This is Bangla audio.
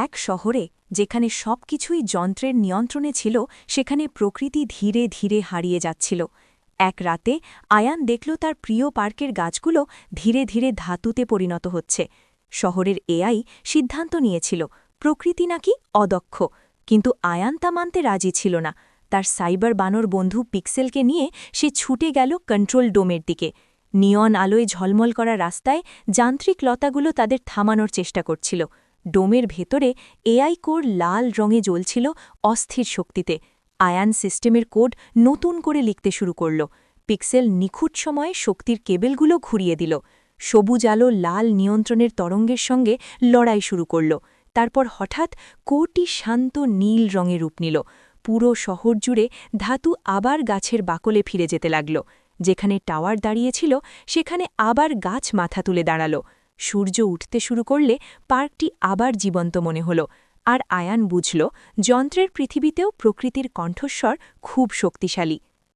এক শহরে যেখানে সবকিছুই যন্ত্রের নিয়ন্ত্রণে ছিল সেখানে প্রকৃতি ধীরে ধীরে হারিয়ে যাচ্ছিল। এক রাতে আয়ান দেখল তার প্রিয় পার্কের গাছগুলো ধীরে ধীরে ধাতুতে পরিণত হচ্ছে। শহরের এআই সিদ্ধান্ত নিয়েছিল প্রকৃতি নাকি অদক্ষ, কিন্তু আয়ান তা মানতে রাজি ছিল না। তার সাইবার বানর বন্ধু পিক্সেলকে নিয়ে সে ছুটে গেল কন্ট্রোল ডোমের দিকে। নিয়ন আলোয় ঝলমল করা রাস্তায় যান্ত্রিক লতাগুলো তাদের থামানোর চেষ্টা করছিল। ডোমের ভেতরে এআই কোর লাল রঙে জ্বলছিল অস্থির শক্তিতে। আয়ান সিস্টেমের কোড নতুন করে লিখতে শুরু করল। পিক্সেল নিখুঁত সময়ে শক্তির কেবেলগুলো ঘুরিয়ে দিল। সবুজ আলো লাল নিয়ন্ত্রণের তরঙ্গের সঙ্গে লড়াই শুরু করল। তারপর হঠাৎ কোরটি শান্ত নীল রঙে রূপ নিল। পুরো শহর জুড়ে ধাতু আবার গাছের বাকলে ফিরে যেতে লাগল। যেখানে টাওয়ার দাঁড়িয়েছিল সেখানে আবার গাছ মাথা তুলে দাঁড়াল। সূর্য উঠতে শুরু করলে পার্কটি আবার জীবন্ত মনে হল। আর আয়ান বুঝল যন্ত্রের পৃথিবীতেও প্রকৃতির কণ্ঠস্বর খুব শক্তিশালী।